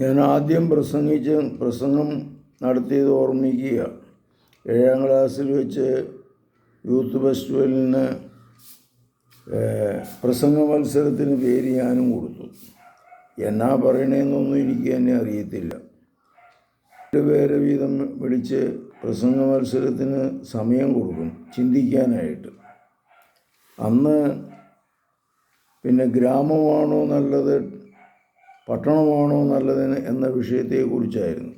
ഞാൻ ആദ്യം പ്രസംഗം നടത്തിയത് ഓർമ്മിക്കുക. 7ാം ക്ലാസ്സിൽ വെച്ച് യൂത്ത് ഫെസ്റ്റിവലിന് പ്രസംഗ മത്സരത്തിന് പേര് ഞാനും കൊടുത്തു. എന്നാ പറയണേന്നൊന്നും എനിക്ക് തന്നെ അറിയത്തില്ല. 2 പേരെ വീതം വിളിച്ച് പ്രസംഗ മത്സരത്തിന് സമയം കൊടുക്കും ചിന്തിക്കാനായിട്ട്. അന്ന് പിന്നെ ഗ്രാമമാണോ നല്ലത് പട്ടണമാണോ നല്ലത് എന്ന വിഷയത്തെക്കുറിച്ചായിരുന്നു.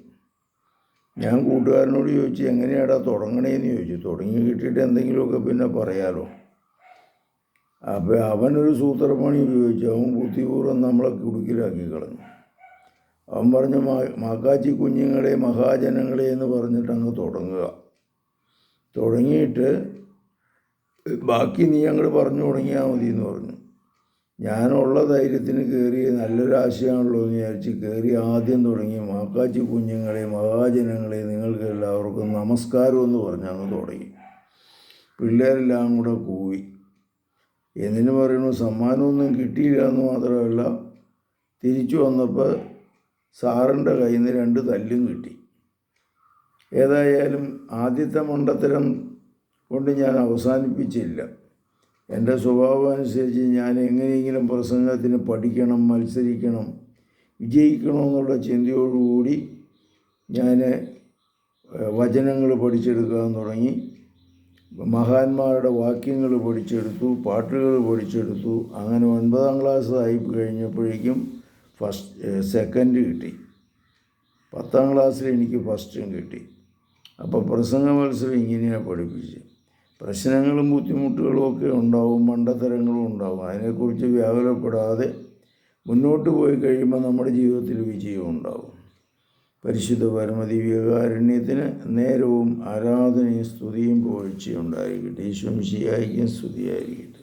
ഞാൻ കൂട്ടുകാരനോട് ചോദിച്ചു, എങ്ങനെയാടാ തുടങ്ങണേന്ന് ചോദിച്ചു. തുടങ്ങി കിട്ടിയിട്ട് എന്തെങ്കിലുമൊക്കെ പിന്നെ പറയാലോ. അപ്പോൾ അവനൊരു സൂത്രപ്പണി ഉപയോഗിച്ചു. അവൻ ബുദ്ധിപൂർവ്വം നമ്മളെ കുടുക്കിലാക്കി കളഞ്ഞു. അവൻ പറഞ്ഞു, മാക്കാച്ചി കുഞ്ഞുങ്ങളെ മഹാജനങ്ങളെ എന്ന് പറഞ്ഞിട്ട് അങ്ങ് തുടങ്ങുക. തുടങ്ങിയിട്ട് ബാക്കി നീ അങ്ങോട്ട് പറഞ്ഞു തുടങ്ങിയാൽ മതി എന്ന് പറഞ്ഞു. ഞാനുള്ള ധൈര്യത്തിന് കയറി, നല്ലൊരു ആശയമാണല്ലോ എന്ന് വിചാരിച്ച് കയറി ആദ്യം തുടങ്ങി, മാക്കാച്ചി കുഞ്ഞുങ്ങളെ മഹാജനങ്ങളെ നിങ്ങൾക്ക് എല്ലാവർക്കും നമസ്കാരം എന്ന് പറഞ്ഞ് അങ്ങ് തുടങ്ങി. പിള്ളേരെല്ലാം കൂടെ കൂവി. എന്തിനു പറയുന്നു, സമ്മാനമൊന്നും കിട്ടിയില്ല എന്ന് മാത്രമല്ല, തിരിച്ചു വന്നപ്പോൾ സാറിൻ്റെ കയ്യിൽ നിന്ന് 2 തല്ലും കിട്ടി. ഏതായാലും ആദ്യത്തെ മണ്ടത്തരം കൊണ്ട് ഞാൻ അവസാനിപ്പിച്ചില്ല. എൻ്റെ സ്വഭാവം അനുസരിച്ച് ഞാൻ എങ്ങനെയെങ്കിലും പ്രസംഗത്തിന് പഠിക്കണം, മത്സരിക്കണം, വിജയിക്കണമെന്നുള്ള ചിന്തയോടുകൂടി ഞാൻ വചനങ്ങൾ പഠിച്ചെടുക്കാൻ തുടങ്ങി. മഹാന്മാരുടെ വാക്യങ്ങൾ പഠിച്ചെടുത്തു, പാട്ടുകൾ പഠിച്ചെടുത്തു. അങ്ങനെ 9ാം ക്ലാസ് ആയി കഴിഞ്ഞപ്പോഴേക്കും സെക്കൻഡ് കിട്ടി. 10ാം ക്ലാസ്സിൽ എനിക്ക് ഫസ്റ്റും കിട്ടി. അപ്പോൾ പ്രസംഗ മത്സരം ഇങ്ങനെയാണ് പഠിപ്പിച്ച്. പ്രശ്നങ്ങളും ബുദ്ധിമുട്ടുകളും ഒക്കെ ഉണ്ടാവും, മണ്ടത്തരങ്ങളും ഉണ്ടാവും. അതിനെക്കുറിച്ച് വ്യാകുലപ്പെടാതെ മുന്നോട്ട് പോയി കഴിയുമ്പോൾ നമ്മുടെ ജീവിതത്തിൽ വിജയം ഉണ്ടാവും. പരിശുദ്ധ പരമദിവ്യകാരുണ്യത്തിന് നേരവും ആരാധനയും സ്തുതിയും പുകഴ്ചയും ഉണ്ടായിരിക്കട്ടെ. ഈശോ മിശിഹായ്ക്കും സ്തുതിയായിരിക്കട്ടെ.